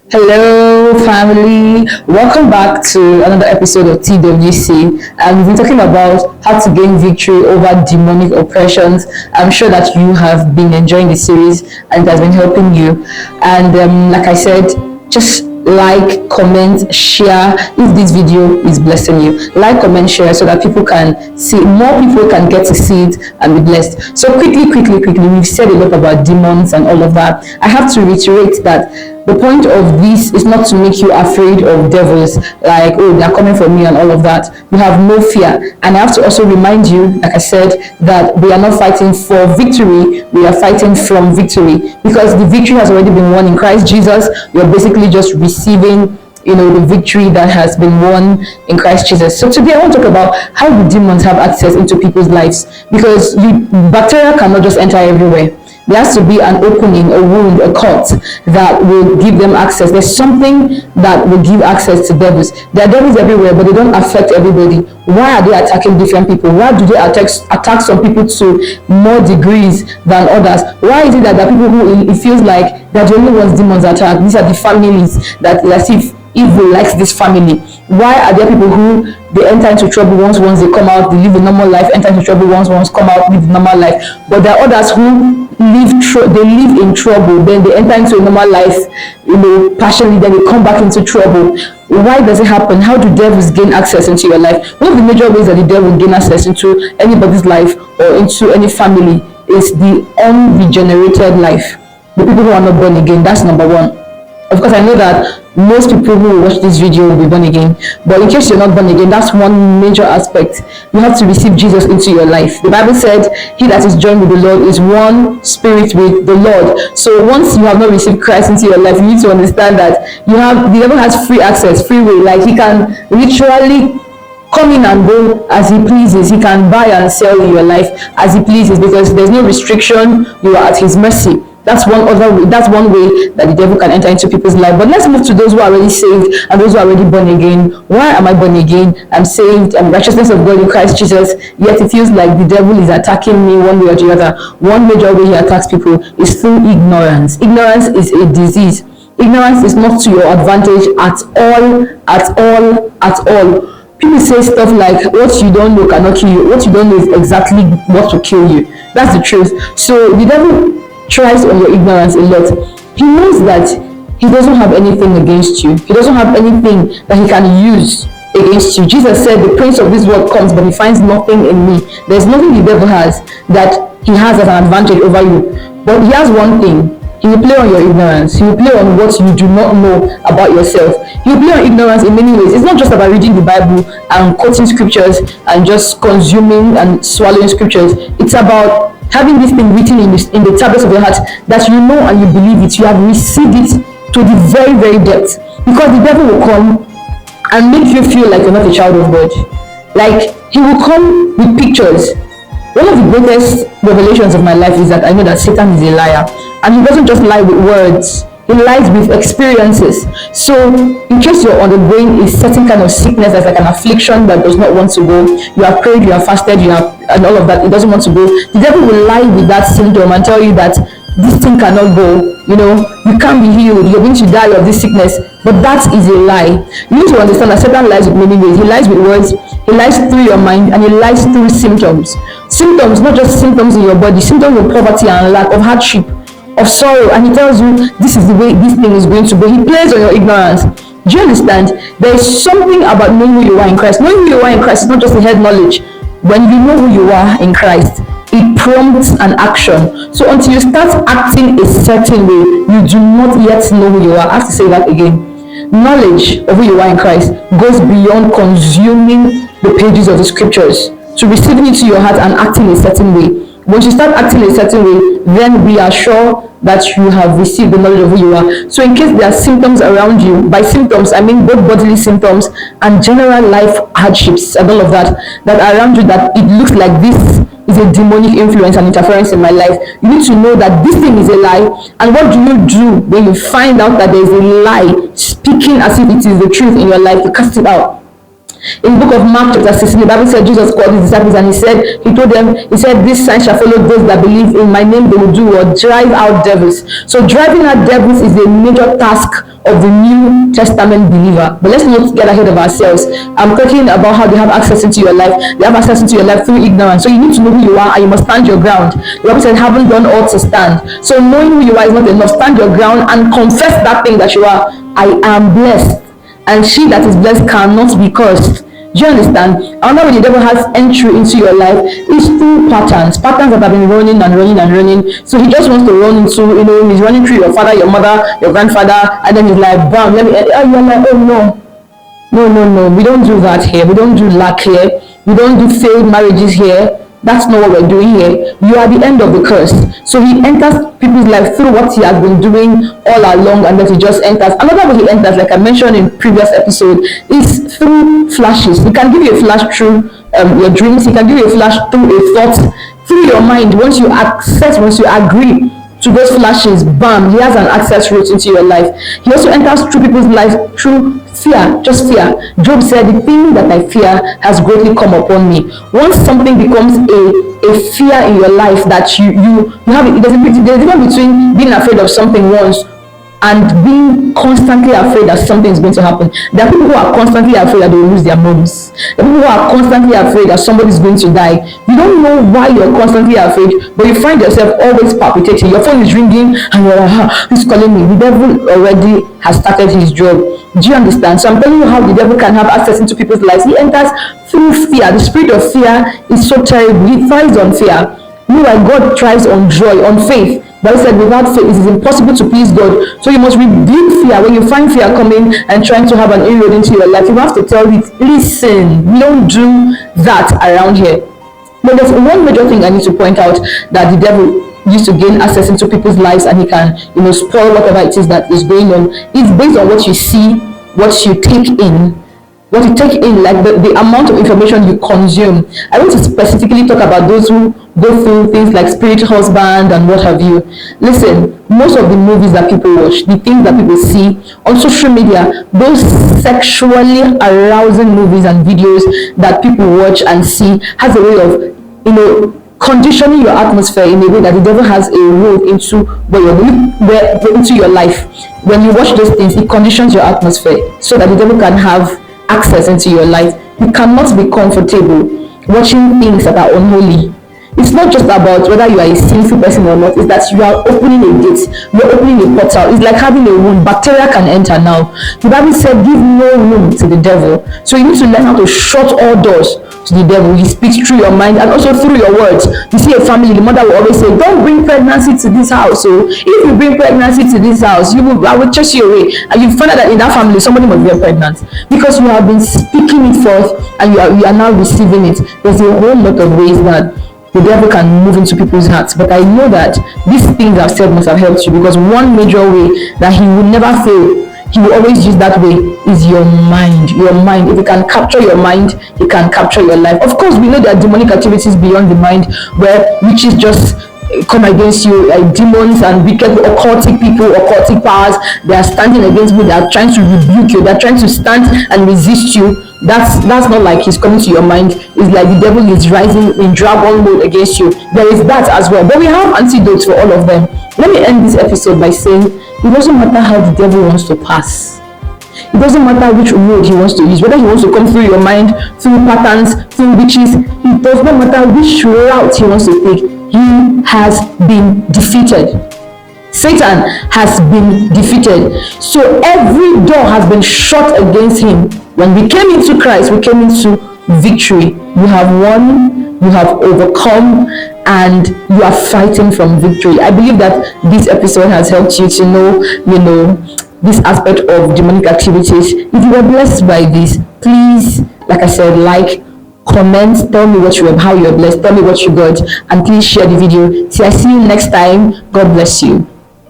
Hello, family. Welcome back to another episode of TWC. And we've been talking about how to gain victory over demonic oppressions. I'm sure that you have been enjoying the series and it has been helping you. And like I said, just like, comment, share if this video is blessing you. Like, comment, share so that people can see, more people can get to see it and be blessed. So quickly, we've said a lot about demons and all of that. I have to reiterate that the point of this is not to make you afraid of devils, like, oh, they're coming for me and all of that. You have no fear. And I have to also remind you, like I said, that we are not fighting for victory, we are fighting from victory, because the victory has already been won in Christ Jesus. You're basically just receiving the victory that has been won in Christ Jesus. So today I want to talk about how the demons have access into people's lives, because bacteria cannot just enter everywhere. There has to be an opening, a wound, a cut that will give them access. There's something that will give access to devils. There are devils everywhere, but they don't affect everybody. Why are they attacking different people? Why do they attack some people to more degrees than others? Why is it that there are people who it feels like they're the only ones demons attack? These are the families that, as if evil likes this family. Why are there people who they enter into trouble once they come out, they live a normal life, enter into trouble once come out, live a normal life? But there are others who they live in trouble, then they enter into a normal life, partially, then they come back into trouble. Why does it happen? How do devils gain access into your life? One of the major ways that the devil gain access into anybody's life or into any family is the unregenerated life. The people who are not born again. That's number one. Of course, I know that most people who watch this video will be born again, but in case you're not born again, that's one major aspect. You have to receive Jesus into your life. The Bible said, he that is joined with the Lord is one spirit with the Lord. So once you have not received Christ into your life, you need to understand that the devil has free access, free will. Like, he can literally come in and go as he pleases. He can buy and sell in your life as he pleases, because there's no restriction. You are at his mercy. That's one way that the devil can enter into people's life. But let's move to those who are already saved and those who are already born again. Why am I born again? I'm saved. I'm righteousness of God in Christ Jesus. Yet it feels like the devil is attacking me one way or the other. One major way he attacks people is through ignorance. Ignorance is a disease. Ignorance is not to your advantage at all. People say stuff like, what you don't know cannot kill you. What you don't know is exactly what will kill you. That's the truth. So the devil tries on your ignorance a lot. He knows that he doesn't have anything against you. He doesn't have anything that he can use against you. Jesus said, the prince of this world comes, but he finds nothing in me. There's nothing the devil has that he has as an advantage over you. But he has one thing. He will play on your ignorance. He will play on what you do not know about yourself. He will play on ignorance in many ways. It's not just about reading the Bible and quoting scriptures and just consuming and swallowing scriptures. It's about having this thing written in the tablets of your heart, that you know and you believe it. You have received it to the very, very depth. Because the devil will come and make you feel like you're not a child of God. Like, he will come with pictures. One of the greatest revelations of my life is that I know that Satan is a liar. And he doesn't just lie with words. He lies with experiences. So in case you're undergoing a certain kind of sickness that's like an affliction that does not want to go, you have prayed, you have fasted, and all of that, it doesn't want to go, the devil will lie with that symptom and tell you that this thing cannot go, you can't be healed, you're going to die of this sickness. But that is a lie. You need to understand that Satan lies with many ways. He lies with words, he lies through your mind, and he lies through symptoms. Symptoms, not just symptoms in your body, symptoms of poverty and lack, of hardship, of sorrow, and he tells you this is the way this thing is going to go. He plays on your ignorance. Do you understand? There is something about knowing who you are in Christ. Knowing who you are in Christ is not just a head knowledge. When you know who you are in Christ, it prompts an action. So until you start acting a certain way, you do not yet know who you are. I have to say that again. Knowledge of who you are in Christ goes beyond consuming the pages of the scriptures to receiving it to your heart and acting a certain way. Once you start acting a certain way, then we are sure that you have received the knowledge of who you are. So in case there are symptoms around you, by symptoms I mean both bodily symptoms and general life hardships and all of that are around you, that it looks like this is a demonic influence and interference in my life, you need to know that this thing is a lie. And what do you do when you find out that there is a lie speaking as if it is the truth in your life? You cast it out. In the book of Mark chapter 16, the Bible said Jesus called his disciples and he told them, this sign shall follow those that believe in my name, they will do or drive out devils. So driving out devils is a major task of the New Testament believer. But let's not get ahead of ourselves. I'm talking about how they have access into your life. They have access into your life through ignorance. So you need to know who you are and you must stand your ground. The Bible said, haven't done all to stand. So knowing who you are is not enough. Stand your ground and confess that thing that you are. I am blessed, and she that is blessed cannot be cursed. Do you understand? Another way the devil has entry into your life is through patterns that have been running and running and running. So he just wants to run into, he's running through your father, your mother, your grandfather, and then he's like, bam, you're like, oh no, we don't do that here. We don't do lack here. We don't do failed marriages here. That's not what we're doing here. You are the end of the curse. So he enters people's life through what he has been doing all along, and then he just enters. Another way he enters, like I mentioned in previous episode, is through flashes. He can give you a flash through your dreams. He can give you a flash through a thought, through your mind. Once you agree to those flashes, bam, he has an access route into your life. He also enters through people's lives through fear, just fear. Job said, the thing that I fear has greatly come upon me. Once something becomes a fear in your life that you have, there's a difference between being afraid of something once and being constantly afraid that something is going to happen. There are people who are constantly afraid that they will lose their moms. There are people who are constantly afraid that somebody is going to die. You don't know why you're constantly afraid, but you find yourself always palpitating. Your phone is ringing and you're like, who's calling me? The devil already has started his job. Do you understand? So I'm telling you how the devil can have access into people's lives. He enters through fear. The spirit of fear is so terrible. He thrives on fear. Meanwhile, God thrives on joy, on faith. Bible said without faith it is impossible to please God. So you must rebuke fear. When you find fear coming and trying to have an inroad into your life, you have to tell it, listen, we don't do that around here. But there's one major thing I need to point out, that the devil used to gain access into people's lives and he can, spoil whatever it is that is going on. It's based on what you see, what you take in, like the amount of information you consume. I want to specifically talk about those who go through things like spirit husband and what have you. Listen, most of the movies that people watch, the things that people see on social media, those sexually arousing movies and videos that people watch and see, has a way of, conditioning your atmosphere in a way that the devil has a role into into your life. When you watch those things, it conditions your atmosphere so that the devil can have access into your life. You cannot be comfortable watching things that are unholy. It's not just about whether you are a sinful person or not. It's that you are opening a gate. You're opening a portal. It's like having a wound. Bacteria can enter now. The Bible said, give no room to the devil. So you need to learn how to shut all doors to the devil. He speaks through your mind and also through your words. You see a family, the mother will always say, don't bring pregnancy to this house. So if you bring pregnancy to this house, I will chase you away. And you find out that in that family, somebody must get pregnant. Because you have been speaking it forth and you are now receiving it. There's a whole lot of ways that the devil can move into people's hearts. But I know that these things I've said must have helped you, because one major way that he will never fail, he will always use that way, is your mind. Your mind. If he can capture your mind, he can capture your life. Of course, we know there are demonic activities beyond the mind, where witches just come against you, like demons and wicked occultic people, occultic powers. They are standing against you. They are trying to rebuke you. They are trying to stand and resist you. That's not like he's coming to your mind. It's like the devil is rising in dragon mode against you. There is that as well, but we have antidotes for all of them. Let me end this episode by saying, it doesn't matter how the devil wants to pass. It doesn't matter which road he wants to use, whether he wants to come through your mind, through patterns, through witches. It does not matter which route he wants to take. He has been defeated. Satan has been defeated. So every door has been shut against him. When we came into Christ, we came into victory. You have won, you have overcome, and you are fighting from victory. I believe that this episode has helped you to know, this aspect of demonic activities. If you were blessed by this, please, like I said, like, comment, tell me how you were blessed, tell me what you got, and please share the video. See, I see you next time. God bless you.